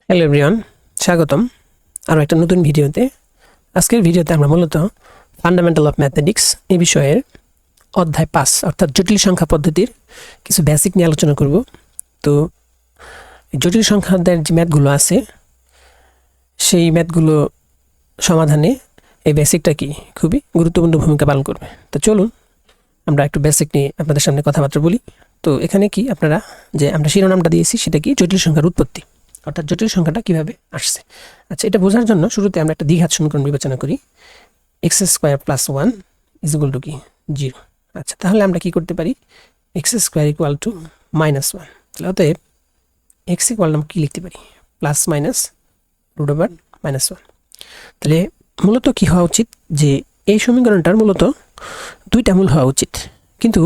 Hello everyone, স্বাগতম আরও একটা নতুন ভিডিওতে। আজকের ভিডিওতে আমরা মূলত ফান্ডামেন্টাল অফ ম্যাথমেটিক্স এই বিষয়ের অধ্যায় 5 অর্থাৎ জটিল সংখ্যা পদ্ধতির কিছু বেসিক নিয়ে আলোচনা করব। তো জটিল সংখ্যা অধ্যায়ের যে ম্যাথগুলো আছে সেই ম্যাথগুলো সমাধানে এই বেসিকটা কি খুবই গুরুত্বপূর্ণ ভূমিকা পালন করবে। তো চলুন আমরা একটু বেসিক নিয়ে আপনাদের সামনে কথাবার্তা বলি। তো এখানে কি আপনারা যে আমরা শিরোনামটা দিয়েছি সেটা কি জটিল সংখ্যার উৎপত্তি, অর্থাৎ জটিল সংখ্যাটা কিভাবে আসছে। আচ্ছা, এটা বোঝার জন্য শুরুতে আমরা একটা দ্বিঘাত সমীকরণ বিবেচনা করি। X square plus 1 is equal to কি 0। আচ্ছা, তাহলে আমরা কি করতে পারি, এক্স স্কোয়ার ইকুয়াল টু -1। তাহলে অতএব এক্স ইকুয়াল আমরা কি লিখতে পারি, প্লাস মাইনাস রুট ওভার -1। তাহলে মূলত কি হওয়া উচিত, যে এই সমীকরণটার মূলত দুইটা মূল হওয়া উচিত, কিন্তু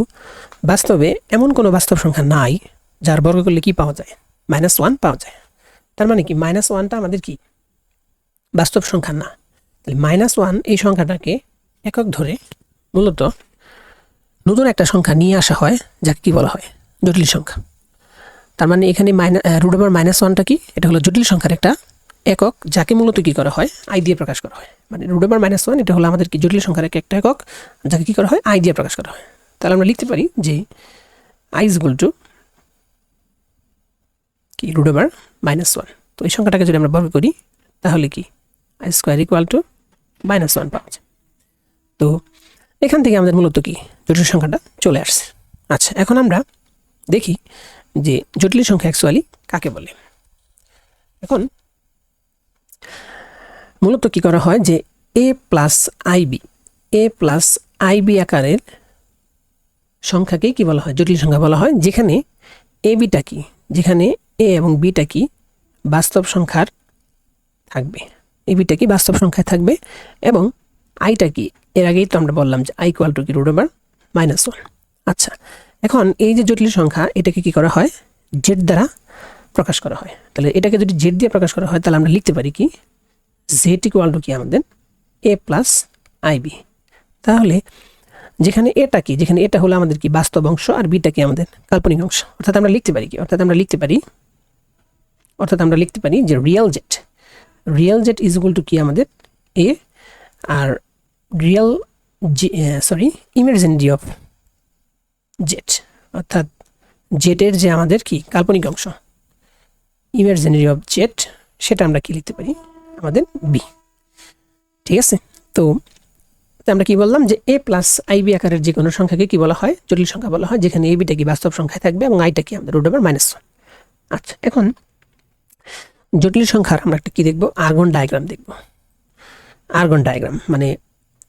বাস্তবে এমন কোনো বাস্তব সংখ্যা নাই যার বর্গ করলে কি পাওয়া যায়, -1 পাওয়া যায়। তার মানে কি -1টা আমাদের কি বাস্তব সংখ্যা না। তাহলে -1 এই সংখ্যাটাকে একক ধরে মূলত নতুন একটা সংখ্যা নিয়ে আসা হয়, যাকে কি বলা হয় জটিল সংখ্যা। তার মানে এখানে রুট ওভার -1টা কি, এটা হলো জটিল সংখ্যার একটা একক, যাকে মূলত কি করা হয় আই দিয়ে প্রকাশ করা হয়। মানে রুট ওভার -1 এটা হলো আমাদের কি জটিল সংখ্যার একটা একক, যাকে কি করা হয় আই দিয়ে প্রকাশ করা হয়। তাহলে আমরা লিখতে পারি যে আই ইজ ইকুয়াল টু কি রুট ওভার -1। তো এই সংখ্যাটাকে যদি আমরা বর্গ করি তাহলে কি আই স্কোয়ার ইকুয়াল টু -1 পাওয়া যায়। তো এখান থেকে আমাদের মূলত কি জটিল সংখ্যাটা চলে আসছে। আচ্ছা, এখন আমরা দেখি যে জটিল সংখ্যা অ্যাকচুয়ালি কাকে বলে। এখন মূলত কি করা হয় যে এ প্লাস আইবি আকারের সংখ্যাকেই কি বলা হয় জটিল সংখ্যা বলা হয়, যেখানে এ বিটা কি, যেখানে এ এবং বিটা কি বাস্তব সংখ্যার থাকবে, এ বিটা কি বাস্তব সংখ্যায় থাকবে, এবং আইটা কি এর আগেই তো আমরা বললাম যে আই ইকুয়াল টু কি রুট ওভার -1। আচ্ছা, এখন এই যে জটিল সংখ্যা এটাকে কি করা হয় জেড দ্বারা প্রকাশ করা হয়। তাহলে এটাকে যদি জেড দিয়ে প্রকাশ করা হয় তাহলে আমরা লিখতে পারি কি জেড ইকুয়াল টু কি আমাদের এ প্লাস আইবি। তাহলে যেখানে এটা কি, যেখানে এটা হলো আমাদের কি বাস্তব অংশ আর বিটা কি আমাদের কাল্পনিক অংশ, অর্থাৎ আমরা লিখতে পারি কি, অর্থাৎ আমরা লিখতে পারি যে real Z is equal to কি আমাদের এ, আর ইমার্জেন্সি অফ জেড, অর্থাৎ জেটের যে আমাদের কি কাল্পনিক অংশ ইমার্জেন্সি অফ জেড, সেটা আমরা কি লিখতে পারি আমাদের বি। ঠিক আছে, তো আমরা কি বললাম যে এ প্লাস আইবি আকারের যে কোনো সংখ্যাকে কি বলা হয় জটিল সংখ্যা বলা হয়, যেখানে এ বিটা কি বাস্তব সংখ্যায় থাকবে এবং আইটা কি আমাদের রুট ওভার -1। আচ্ছা, এখন জটিল সংখ্যার আমরা একটা কি দেখব, আর্গন ডায়াগ্রাম মানে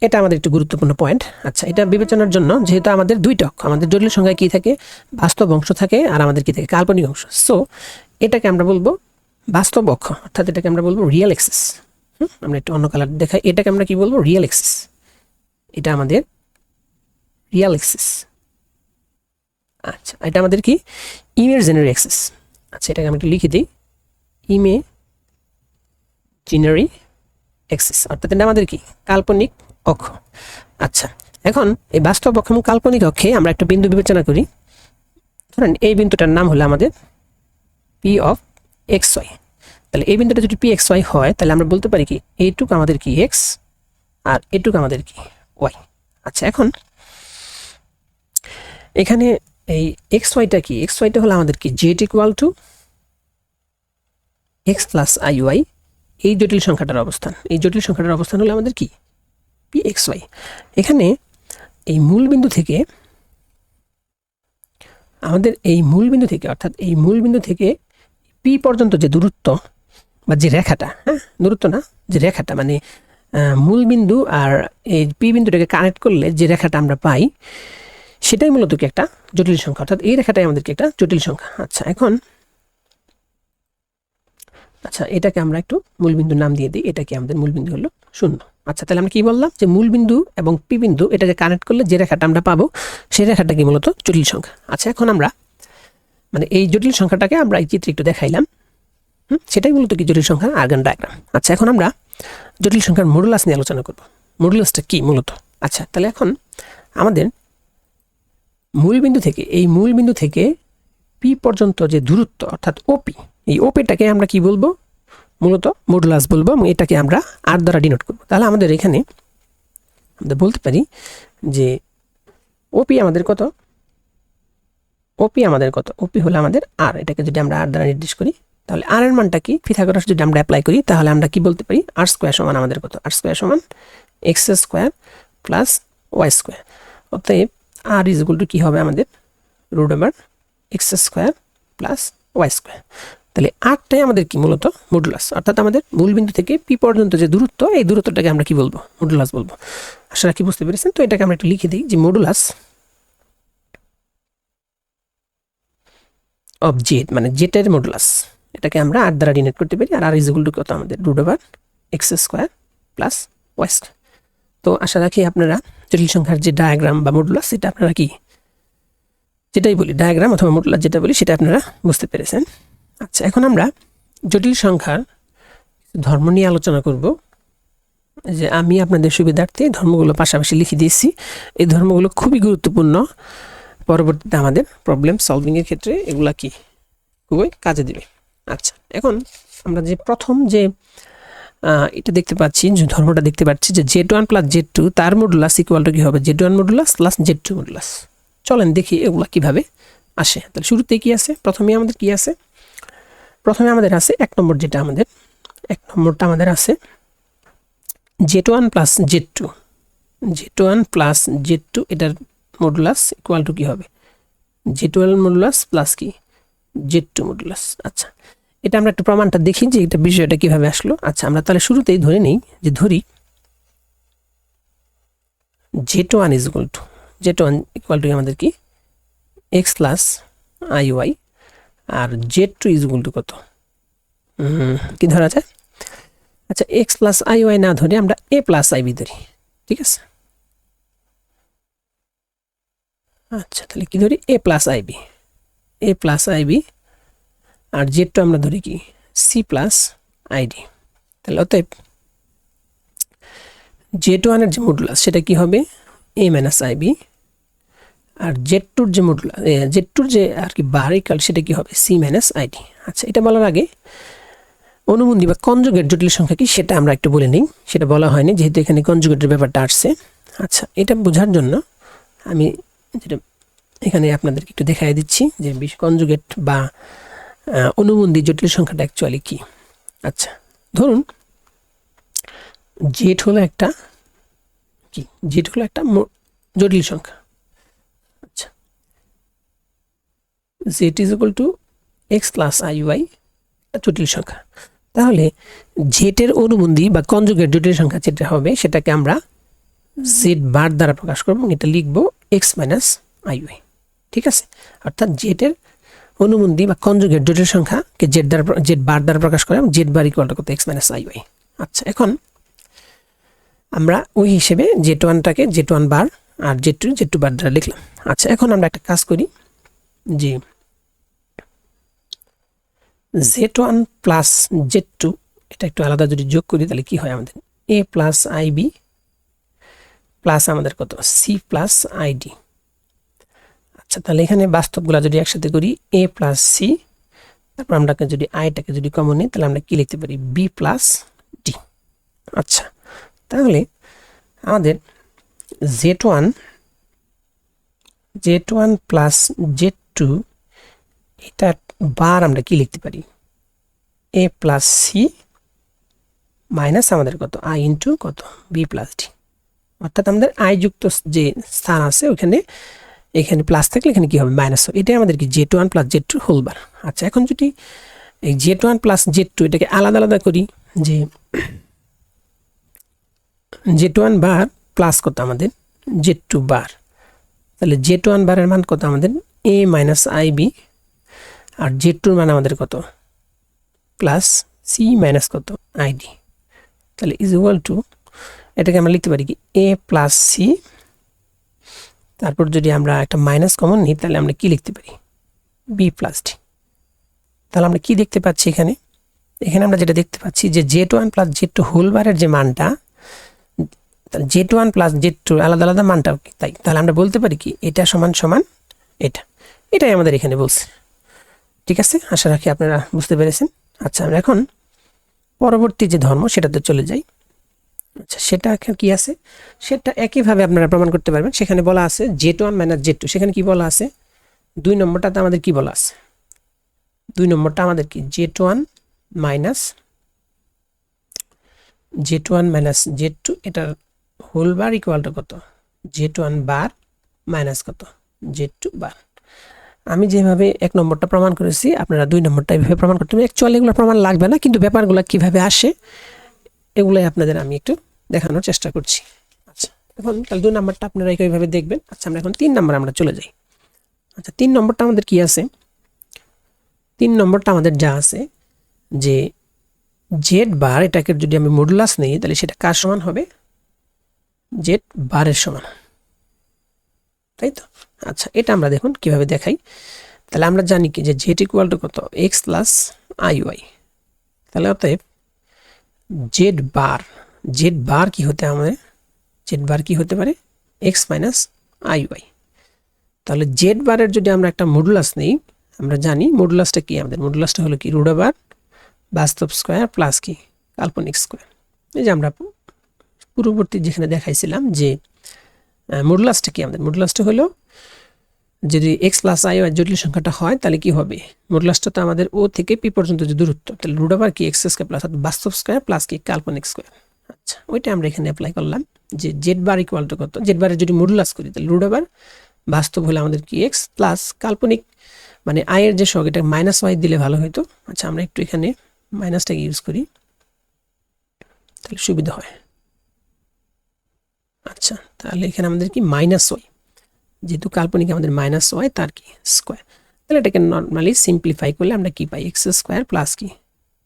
এটা আমাদের একটু গুরুত্বপূর্ণ পয়েন্ট। আচ্ছা, এটা বিবেচনার জন্য যেহেতু আমাদের দুইটা অক্ষ, আমাদের জটিল সংখ্যায় কি থাকে বাস্তব অংশ থাকে আর আমাদের কি থাকে কাল্পনিক অংশ, সো এটাকে আমরা বলবো বাস্তব অক্ষ, অর্থাৎ এটাকে আমরা বলবো রিয়েল এক্সিস। আমরা একটু অন্য কালার দেখাই, এটাকে আমরা কি বলবো রিয়েল এক্সিস, এটা আমাদের রিয়েল এক্সিস। আচ্ছা, এটা আমাদের কি ইমাজিনারি এক্সিস। আচ্ছা, এটাকে আমরা একটু লিখে দিই ইমাজিনারি এক্সিস, অর্থাৎ এটা আমাদের কি কাল্পনিক অক্ষ। আচ্ছা, এখন এই বাস্তব অক্ষ এবং কাল্পনিক অক্ষে আমরা একটা বিন্দু বিবেচনা করি। ধরেন এই বিন্দুটার নাম হলো আমাদের পি অফ এক্স ওয়াই। তাহলে এই বিন্দুটা যদি পি এক্স ওয়াই হয় তাহলে আমরা বলতে পারি কি এইটুক আমাদের কি এক্স আর এটুক আমাদের কি ওয়াই। আচ্ছা, এখন এখানে এই এক্স ওয়াইটা কি, এক্স ওয়াইটা হলো আমাদের কি Z equal to X plus I Y. এই জটিল সংখ্যাটার অবস্থান হলো আমাদের কি পি এক্স ওয়াই। এখানে এই মূল বিন্দু থেকে অর্থাৎ এই মূল বিন্দু থেকে পি পর্যন্ত যে দূরত্ব বা যে রেখাটা, দূরত্ব না, যে রেখাটা মানে মূল বিন্দু আর এই পি বিন্দুটাকে কানেক্ট করলে যে রেখাটা আমরা পাই সেটাই মূলত কি একটা জটিল সংখ্যা, অর্থাৎ এই রেখাটাই আমাদেরকে একটা জটিল সংখ্যা। আচ্ছা, এটাকে আমরা একটু মূলবিন্দুর নাম দিয়ে দিই, এটা কি আমাদের মূলবিন্দু হলো 0। আচ্ছা, তাহলে আমরা কি বললাম যে মূলবিন্দু এবং পি বিন্দু এটাকে কানেক্ট করলে যে রেখাটা আমরা পাবো সেই রেখাটা কি মূলত জটিল সংখ্যা। আচ্ছা, এখন আমরা মানে এই জটিল সংখ্যাটাকে আমরা এই চিত্রে একটু দেখাইলাম, সেটাই মূলত কি জটিল সংখ্যার আর্গন ডায়াগ্রাম। আচ্ছা, এখন আমরা জটিল সংখ্যার মডুলাস নিয়ে আলোচনা করব। মডুলাসটা কি মূলত। আচ্ছা, তাহলে এখন আমাদের মূলবিন্দু থেকে পি পর্যন্ত যে দূরত্ব অর্থাৎ ওপি, এই ওপিটাকে আমরা কি বলবো মূলত মডুলাস বলবো এবং এটাকে আমরা আর দ্বারা ডিনোট করব। তাহলে আমাদের এখানে আমরা বলতে পারি যে ওপি আমাদের কত, ওপি হলো আমাদের আর, এটাকে যদি আমরা আর দ্বারা নির্দেশ করি তাহলে আর এর মানটা কি, পিথাগোরাস যদি আমরা অ্যাপ্লাই করি তাহলে আমরা কি বলতে পারি, আর স্কোয়ার সমান আমাদের কত, আর স্কোয়ার সমান X square plus Y square. অতএব আর ইজ ইকুয়াল টু কী হবে আমাদের, root over X square plus Y square. তাহলে আরটাই আমাদের কি মূলত মডুলাস, অর্থাৎ আমাদের মূলবিন্দু থেকে পি পর্যন্ত যে দূরত্ব, এই দূরত্বটাকে আমরা কি বলবো, মডুলাস বলবো। আশা রাখি বুঝতে পেরেছেন। তো এটাকে আমরা একটু লিখে দিই যে মডুলাস অফ জেড, মানে জেটের মডুলাস, এটাকে আমরা আর দ্বারা ডিনোট করতে পারি। আর ইজ ইকুয়াল টু কত আমাদের, root over X square plus Y square. তো আশা রাখি আপনারা জটিল সংখ্যার যে ডায়াগ্রাম বা মডুলাস, সেটা আপনারা কি, যেটাই বলি ডায়াগ্রাম অথবা মডুলাস যেটা বলি, সেটা আপনারা বুঝতে পেরেছেন। আচ্ছা, এখন আমরা জটিল সংখ্যার ধর্ম নিয়ে আলোচনা করব। যে আমি আপনাদের সুবিধার্থে ধর্মগুলো পাশাপাশি লিখে দিয়েছি। এই ধর্মগুলো খুবই গুরুত্বপূর্ণ, পরবর্তীতে আমাদের প্রবলেম সলভিংয়ের ক্ষেত্রে এগুলা কি খুবই কাজে দিবে। আচ্ছা, এখন আমরা যে প্রথম যে এটা দেখতে পাচ্ছি, যে ধর্মটা দেখতে পাচ্ছি যে Z1 প্লাস Z2 তার মডুলাস ইকুয়াল টু কী হবে, Z1 modulus plus Z2 modulus. চলেন দেখি এগুলা কিভাবে আসে। তাহলে শুরুতে কি আছে, প্রথমে আমাদের কি আছে, প্রথমে আমাদের আছে এক নম্বর, যেটা আমাদের এক নম্বরটা আমাদের আছে Z1 plus Z2, Z1 plus Z2 এটার মডুলাস ইকুয়াল টু কী হবে, Z12 মডুলাস প্লাস কি Z2 মডুলাস। আচ্ছা, এটা আমরা একটু প্রমাণটা দেখি যে এটা বিষয়টা কিভাবে আসলো। আচ্ছা, আমরা তাহলে শুরুতেই ধরে নেই যে ধরি Z1 ইকুয়াল টু আমাদের কি এক্স প্লাস আই ওয়াই, আর Z2 ইকুয়াল টু কত, কি ধরা যায়। আচ্ছা, এক্স প্লাস আই ওয়াই না ধরে আমরা এ প্লাস আইবি ধরি, ঠিক আছে। আচ্ছা, তাহলে কি ধরি, এ প্লাস আইবি, আর Z2 আমরা ধরি কি সি প্লাস আইডি। তাহলে অতএব Z1 এর যে মডুলাস সেটা কি হবে এ মাইনাস আইবি, আর Z2 যে মডুলাস, Z2 যে আর কি বাহারিকাল, সেটা কি হবে সি মাইনাস আইডি। আচ্ছা, এটা বলার আগে অনুবন্ধী বা কনজুগেট জটিল সংখ্যা কি সেটা আমরা একটু বলে নিই, সেটা বলা হয়নি যেহেতু এখানে কনজুগেটের ব্যাপারটা আসছে। আচ্ছা, এটা বোঝার জন্য আমি যেটা এখানে আপনাদেরকে একটু দেখাই দিচ্ছি যে কনজুগেট বা অনুবন্ধী জটিল সংখ্যাটা অ্যাকচুয়ালি কি। আচ্ছা, ধরুন জেড হলো একটা কি, জেড হলো একটা জটিল সংখ্যা। আচ্ছা, Z is equal to X plus I Y জটিল সংখ্যা। তাহলে জেটের অনুবন্ধী বা কনজুগেট জটিল সংখ্যা যেটা হবে সেটাকে আমরা জেড বার দ্বারা প্রকাশ করব, এটা লিখব এক্স মাইনাস আই ওয়াই, ঠিক আছে। অর্থাৎ জেটের অনুবন্ধী বা কনজুগেট জটিল সংখ্যাকে জেড বার দ্বারা প্রকাশ করে, এবং জেড বার ইকুয়াল টু কত এক্স মাইনাস আই ওয়াই। আচ্ছা, এখন আমরা ওই হিসেবে Z1টাকে Z1 বার আর Z2 বার দ্বারা লিখলাম। আচ্ছা, এখন আমরা একটা কাজ করি যে Z1 প্লাস Z2 এটা একটু আলাদা যদি যোগ করি তাহলে কি হয় আমাদের, এ প্লাস আইবি প্লাস আমাদের কত সি প্লাস আইডি। আচ্ছা, তাহলে এখানে বাস্তবগুলা যদি একসাথে করি এ প্লাস সি, তারপর আমরা যদি আইটাকে যদি কমন নিই তাহলে আমরা কি লিখতে পারি বি প্লাস ডি। আচ্ছা, তাহলে আমাদের Z1 প্লাস Z2 এটা বার আমরা কি লিখতে পারি এ প্লাস সি মাইনাস আমাদের কত আই ইন্টু কত বি প্লাস ডি। অর্থাৎ আমাদের আই যুক্ত যে স্থান আছে ওখানে, এখানে প্লাস থাকলে এখানে কি হবে মাইনাস হবে। এটাই আমাদের কি Z1 প্লাস Z2 হোল বার। আচ্ছা, এখন যদি এই Z1 প্লাস Z2 এটাকে আলাদা আলাদা করি, যে Z1 বার প্লাস কত আমাদের Z2 বার, তাহলে Z1 বারের মান কত আমাদের এ মাইনাস আইবি, আর Z2 মান আমাদের কত প্লাস সি মাইনাস কত আইডি। তাহলে ইজ ইকুয়াল টু এটাকে আমরা লিখতে পারি কি এ প্লাস সি, তারপর যদি আমরা একটা মাইনাস কমন নিই তাহলে আমরা কি লিখতে পারি বি প্লাস ডি। তাহলে আমরা কি দেখতে পাচ্ছি এখানে, এখানে আমরা যেটা দেখতে পাচ্ছি যে Z1 প্লাস Z2 হোল বারের যে মানটা, Z1 প্লাস Z2 আলাদা আলাদা মানটাও কি তাই, তাহলে আমরা বলতে পারি কি এটা সমান সমান এটা, এটাই আমাদের এখানে বলছে। ঠিক আছে, আশা রাখি আপনারা বুঝতে পেরেছেন। আচ্ছা, আমরা এখন পরবর্তী যে ধর্ম সেটাতে চলে যাই। আচ্ছা, সেটা কি আছে, সেটা একইভাবে আপনারা প্রমাণ করতে পারবেন। সেখানে বলা আছে z1 মাইনাস z2, সেখানে কি বলা আছে, 2 নম্বরটাতে আমাদের কি বলা আছে, 2 নম্বরটা আমাদের কি z1 মাইনাস z2 এটার হোল বার ইকুয়াল টু কত, z1 বার মাইনাস কত, z2 বার। আমি যেভাবে 1 নম্বরটা প্রমাণ করেছি আপনারা 2 নম্বরটা এইভাবে প্রমাণ করতে হবে। অ্যাকচুয়ালি এগুলো প্রমাণ লাগবে না, কিন্তু ব্যাপারগুলো কিভাবে আসে এগুলাই আপনাদের আমি একটু দেখানোর চেষ্টা করছি। আচ্ছা, এখন তাহলে 2 নম্বরটা আপনারা এইভাবে দেখবেন। আচ্ছা, আমরা এখন 3 নম্বরে আমরা চলে যাই। আচ্ছা, 3 নম্বরটা আমাদের কি আছে, 3 নম্বরটা আমাদের যা আছে যে জেড বার, এটাকে যদি আমি মডুলাস নেই তাহলে সেটা কার সমান হবে, জেড বারের সমান, তাই তো। আচ্ছা, এটা আমরা দেখুন কিভাবে দেখাই। তাহলে আমরা জানি কি যে জেড ইকুয়াল টু কত, এক্স প্লাস আই ওয়াই। তাহলে অতএব জেড বার কি হতে আমাদের, জেড বার কি হতে পারে, এক্স মাইনাস আই ওয়াই। তাহলে জেড বারের যদি আমরা একটা মডুলাস নেই, আমরা জানি মডুলাসটা কি, আমাদের মডুলাসটা হলো কি রুট ওভার বাস্তব স্কোয়ার প্লাস কি কাল্পনিক স্কোয়ার। এই যে আমরা পূর্ববর্তী যেখানে দেখাইছিলাম যে মডুলাসটা কি, আমাদের মডুলাসটা হলো যদি এক্স প্লাস আই ওয়াই জটিল সংখ্যাটা হয় তাহলে কি হবে, মডুলাসটা তো আমাদের ও থেকে পি পর্যন্ত যে দূরত্ব, তাহলে রুট ওভার কি এক্স স্কোয়ার প্লাস বাস্তব স্কোয়ার প্লাস কি কাল্পনিক স্কোয়ার। আচ্ছা, ওইটা আমরা এখানে অ্যাপ্লাই করলাম যে জেড বার ইকুয়াল টু কত, জেড বারের যদি মডুলাস করি তাহলে রুট ওভার বাস্তব হলে আমাদের কি এক্স প্লাস কাল্পনিক মানে আই এর যে সহগ, এটা মাইনাস ওয়াই দিলে ভালো হতো। আচ্ছা, আমরা একটু এখানে মাইনাসটাকে ইউজ করি তাহলে সুবিধা হয়। আচ্ছা, তাহলে এখানে আমাদের কি মাইনাস ওয়াই, যেহেতু কাল্পনিক আমাদের মাইনাস ওয়াই তার কি স্কোয়ার, তাহলে এটাকে নর্মালি সিম্পলিফাই করলে আমরা কি পাই, এক্স স্কোয়ার প্লাস কি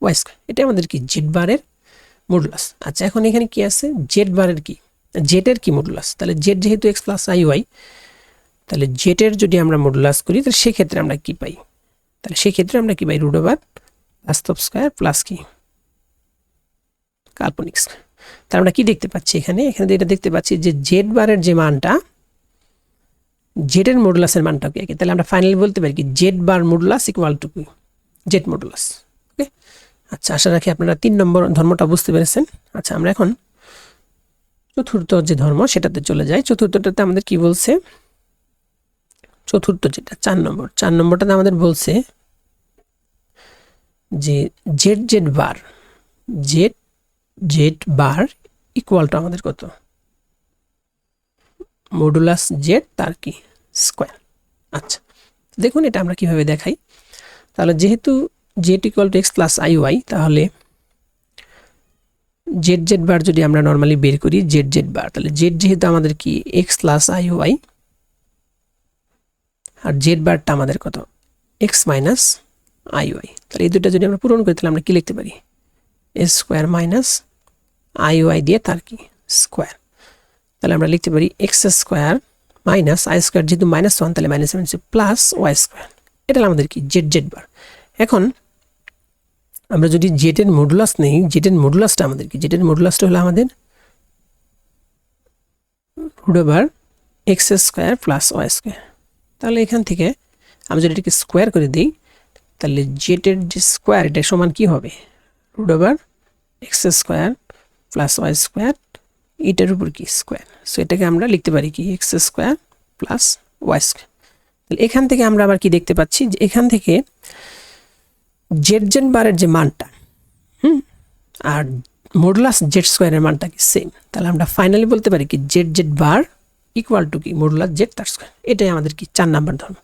ওয়াই স্কোয়ার। এটা আমাদের কি জেড বারের মডুলাস। আচ্ছা, এখন এখানে কি আছে, জেড বারের কি, জেড কি মডুলাস, তাহলে জেড যেহেতু এক্স প্লাস আই ওয়াই, তাহলে জেডের যদি আমরা মডুলাস করি তাহলে সেক্ষেত্রে আমরা কি পাই, তাহলে সেক্ষেত্রে আমরা কি পাই রুট ওভার বাস্তব স্কোয়ার প্লাস কি কাল্পনিক স্কোয়ার। তাহলে আমরা কি দেখতে পাচ্ছি এখানে, এটা দেখতে পাচ্ছি যে জেড বারের যে মানটা, জেডের মডুলাসের মানটা কি, তাহলে আমরা ফাইনালি বলতে পারি কি Z bar modulus equal to কি জেড মডুলাস। ওকে, আচ্ছা, আশা রাখি আপনারা 3 নম্বর ধর্মটা বুঝতে পেরেছেন। আচ্ছা, আমরা এখন চতুর্থ যে ধর্ম সেটাতে চলে যাই। চতুর্থটাতে আমাদের কি বলছে, চতুর্থ যেটা 4 নম্বরটাতে আমাদের বলছে যে জেড বার ইকুয়াল টু আমাদের কত, মডুলাস জেড তার কি স্কোয়ার। আচ্ছা, দেখুন এটা আমরা কিভাবে দেখাই। তাহলে যেহেতু Z equal to X plus I Y, তাহলে জেড বার যদি আমরা নর্মালি বের করি জেড বার, তাহলে জেড যেহেতু আমাদের কি এক্স প্লাস আই ওয়াই, আর জেড বারটা আমাদের কত এক্স মাইনাস আই ওয়াই। তাহলে এই দুটো যদি আমরা পূরণ করি তাহলে আমরা কি লিখতে পারি, এ স্কোয়ার মাইনাস আই ওয়াই দিয়ে তার কি স্কোয়ার। তাহলে আমরা লিখতে পারি x square minus I square, যেহেতু -1 তাহলে -7 প্লাস ওয়াই স্কোয়ার। এটা আমাদের কি জেড বার। এখন আমরা যদি জেডের মডুলাস নেই, জেডের মডুলাসটা আমাদের কি, জেডের মডুলাসটা হলো আমাদের root over X square plus Y square. তাহলে এখান থেকে আমি যদি এটাকে স্কোয়ার করে দিই তাহলে জেডের যে স্কোয়ার এটা সমান কি হবে, root over X square plus Y square, এটার উপর কি স্কোয়ার। সো এটাকে আমরা লিখতে পারি কি X square plus Y square. তাহলে এখান থেকে আমরা আবার কি দেখতে পাচ্ছি যে এখান থেকে জেড বারের যে মানটা আর মডুলাস জেড স্কোয়ারের মানটা কি সেম। তাহলে আমরা ফাইনালি বলতে পারি কি জেড বার ইকুয়াল টু কি মডুলাস জেড তার স্কোয়ার। এটাই আমাদের কি 4 নম্বর ধর্ম।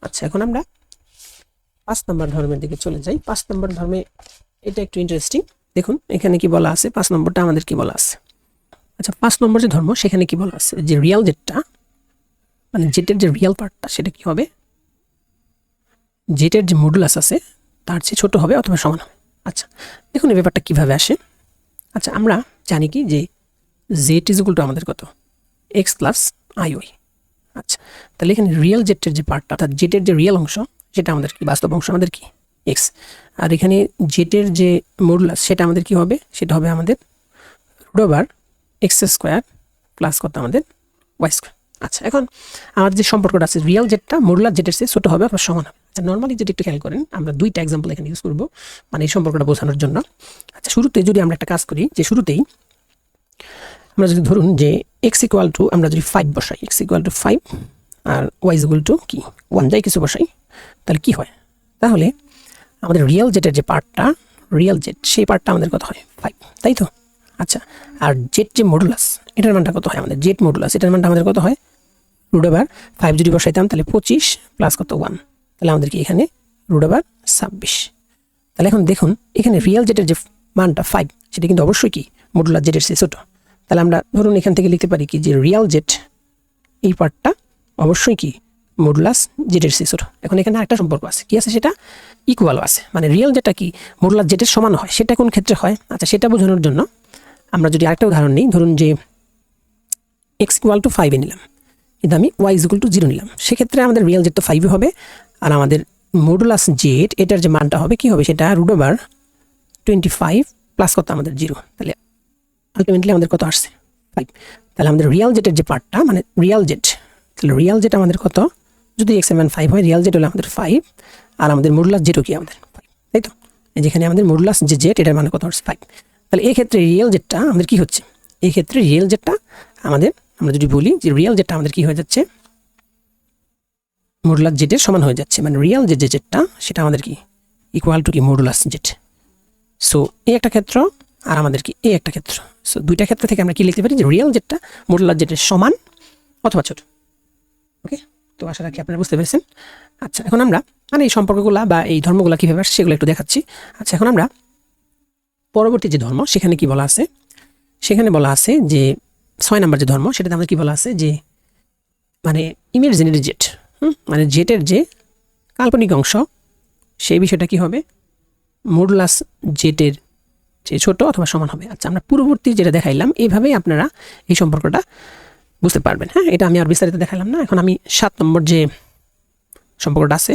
আচ্ছা, এখন আমরা 5 নম্বর ধর্মের দিকে চলে যাই। 5 নম্বর ধর্মে এটা একটু ইন্টারেস্টিং। দেখুন এখানে কি বলা আছে, 5 নম্বরটা আমাদের কি বলা আছে। আচ্ছা, 5 নম্বর যে ধর্ম সেখানে কি বলা আছে যে রিয়াল জেডটা মানে জেডের যে রিয়াল পার্টটা সেটা কি হবে, জেডের যে মডুলাস আছে তার চেয়ে ছোট হবে অথবা সমান হবে। আচ্ছা, দেখুন এই ব্যাপারটা কিভাবে আসে। আচ্ছা, আমরা জানি কি যে জেড ইজ ইকুয়াল টু আমাদের কত এক্স প্লাস আই ওয়াই। আচ্ছা, তাহলে এখানে রিয়েল জেডের যে পার্টটা অর্থাৎ জেডের যে রিয়েল অংশ সেটা আমাদের কি বাস্তব অংশ আমাদের কি এক্স, আর এখানে জেডের যে মডুলাস সেটা আমাদের কি হবে, সেটা হবে আমাদের root over X square plus কত আমাদের ওয়াই স্কোয়ার। আচ্ছা, এখন আমাদের যে সম্পর্কটা আছে রিয়েল জেটটা মডুলার জেটের চেয়ে ছোটো হবে অথবা সমান হবে। আচ্ছা, নর্মালি যদি একটু খেয়াল করেন আমরা দুইটা এক্সাম্পল এখানে ইউজ করবো মানে এই সম্পর্কটা বোঝানোর জন্য। আচ্ছা, শুরুতে যদি আমরা একটা কাজ করি যে শুরুতেই আমরা যদি ধরুন যে এক্স ইকুয়াল টু আমরা যদি 5 বসাই, এক্স ইকুয়াল টু 5 আর ওয়াই ইকুয়াল টু কি 1 যাই কিছু বসাই, তাহলে কি হয়? তাহলে আমাদের রিয়েল জেটের যে পার্টটা রিয়েল জেট সেই পার্টটা আমাদের কত হয় 5, তাই তো? আচ্ছা, আর জেট যে মডুলাস এটার মানটা কত হয় আমাদের? জেট মডুলাস এটার মানটা আমাদের কত হয়? √5 যদি বসাইতাম তাহলে 25 প্লাস কত 1, তাহলে আমাদের কি এখানে √26। তাহলে এখন দেখুন এখানে রিয়েল জেটের যে মানটা 5 সেটা কিন্তু অবশ্যই কি মডুলার জেটের চেয়ে ছোটো। তাহলে আমরা ধরুন এখান থেকে লিখতে পারি কি যে রিয়েল জেট এই পার্টটা অবশ্যই কি মডুলাস জেটের চেয়ে ছোটো। এখন এখানে একটা সম্পর্ক আছে, কি আছে? সেটা ইকুয়ালও আছে, মানে রিয়েল যেটা কি মডুলাস জেটের সমান হয় সেটা কোন ক্ষেত্রে হয়? আচ্ছা, সেটা বোঝানোর জন্য আমরা যদি আরেকটা উদাহরণ নিই, ধরুন যে এক্স ইকুয়াল টু 5 নিলাম কিন্তু আমি ওয়াই ইকুয়াল টু 0 নিলাম, সেক্ষেত্রে আমাদের রিয়েল জেট তো 5 হবে আর আমাদের মডুলাস জেট এটার যে মানটা হবে কি হবে? সেটা √25 প্লাস কত আমাদের 0, তাহলে আলটিমেটলি আমাদের কত আসছে 5। তাহলে আমাদের রিয়েল জেটের যে পার্টটা মানে রিয়েল জেট, তাহলে রিয়েল জেট আমাদের কত? যদি এক্স এর মান 5 হয় রিয়েল জেট হলে আমাদের 5 আর আমাদের মডুলাস জেটও কি আমাদের 5, তাই তো? যেখানে আমাদের মডুলাস যে জেট এটার মানে কত হচ্ছে 5। তাহলে এই ক্ষেত্রে রিয়েল জেটটা আমাদের কি হচ্ছে? এই ক্ষেত্রে রিয়েল জেটটা আমাদের আমরা যদি বলি যে রিয়েল জেটটা আমাদের কি হয়ে যাচ্ছে মডুলাস জেটের সমান হয়ে যাচ্ছে, মানে রিয়েল যে জেটটা সেটা আমাদের কি ইকুয়াল টু কি মডুলাস জেট। সো এই একটা ক্ষেত্র আর আমাদের কি এই একটা ক্ষেত্র। সো দুইটা ক্ষেত্র থেকে আমরা কি লিখতে পারি যে রিয়েল জেটটা মডুলাস জেটের সমান অথবা ছোট। ওকে, তো আশা রাখি আপনারা বুঝতে পেরেছেন। আচ্ছা, এখন আমরা মানে এই সম্পর্কগুলো বা এই ধর্মগুলো কীভাবে আসে সেগুলো একটু দেখাচ্ছি। আচ্ছা, এখন আমরা পরবর্তী যে ধর্ম সেখানে কি বলা আছে? সেখানে বলা আছে যে 6 নম্বর যে ধর্ম সেটাতে আমাদের কি বলা আছে যে মানে ইমাজিনারি জেট, মানে জেটের যে কাল্পনিক অংশ সেই বিষয়টা কি হবে মডুলাস জেটের যে ছোট অথবা সমান হবে। আচ্ছা, আমরা পূর্ববর্তী যেটা দেখাইলাম এইভাবেই আপনারা এই সম্পর্কটা বুঝতে পারবেন। হ্যাঁ, এটা আমি আর বিস্তারিত দেখাইলাম না। এখন আমি 7 নম্বর যে সম্পর্কটা আছে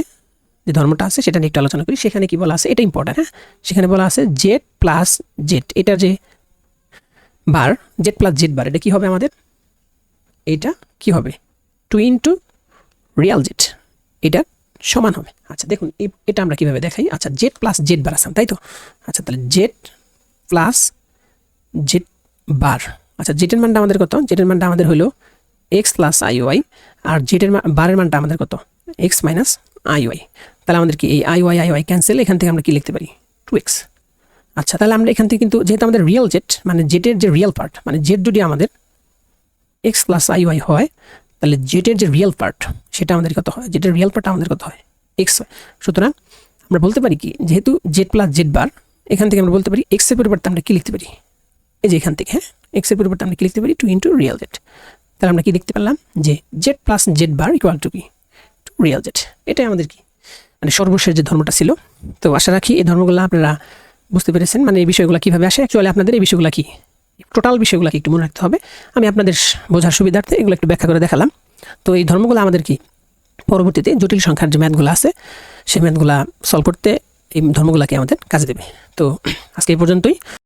যে ধর্মটা আছে সেটা নিয়ে একটু আলোচনা করি। সেখানে কি বলা আছে এটা ইম্পর্টেন্ট। হ্যাঁ, সেখানে বলা আছে জেড প্লাস জেড, এটার যে বার জেড প্লাস জেড বার এটা কি হবে আমাদের? এটা কি হবে 2 ইন্টু রিয়াল জেড, এটা সমান হবে। আচ্ছা, দেখুন এটা আমরা কিভাবে দেখাই। আচ্ছা, Z plus Z bar Assam, তাই তো? আচ্ছা, তাহলে জেড প্লাস জেড বার। আচ্ছা, জেডের মানটা আমাদের কত? জেডের মানটা আমাদের হলো এক্স প্লাস আই ওয়াই আর জেডের বারের মানটা আমাদের কত? X minus I Y. তাহলে আমাদের কি এই আই ওয়াই ক্যান্সেল, এখান থেকে আমরা কি লিখতে পারি 2x। আচ্ছা, তাহলে আমরা এখান থেকে কিন্তু যেহেতু আমাদের রিয়েল জেড মানে জেডের যে রিয়েল পার্ট মানে জেড যদি আমাদের এক্স প্লাস আই ওয়াই হয় তাহলে জেডের যে রিয়েল পার্ট সেটা আমাদের কত হয়? জেডের রিয়েল পার্টটা আমাদের কত হয়? এক্স হয়। সুতরাং আমরা বলতে পারি কি যেহেতু জেড প্লাস জেড বার এখান থেকে আমরা বলতে পারি এক্সের পরিবর্তে আমরা কি লিখতে পারি? এই যে এখান থেকে, হ্যাঁ, এক্সের পরিবর্তে আমরা কি লিখতে পারি 2 ইন্টু রিয়েল জেড। তাহলে আমরা কি দেখতে পেলাম যে Z plus Z bar equal to কি রিয়েল জেড। এটাই আমাদের কি মানে সর্বশেষ যে ধর্মটা ছিল। তো আশা রাখি এই ধর্মগুলো আপনারা বুঝতে পেরেছেন, মানে এই বিষয়গুলো কীভাবে আসে। অ্যাকচুয়ালি আপনাদের এই বিষয়গুলো কি টোটাল বিষয়গুলো একটু মনে রাখতে হবে। আমি আপনাদের বোঝার সুবিধার্থে এগুলো একটু ব্যাখ্যা করে দেখালাম। তো এই ধর্মগুলো আমাদের কি পরবর্তীতে জটিল সংখ্যার যে ম্যাথগুলো আছে সেই ম্যাথগুলো সলভ করতে এই ধর্মগুলোকে আমাদের কাজে দেবে। তো আজকে এই পর্যন্তই।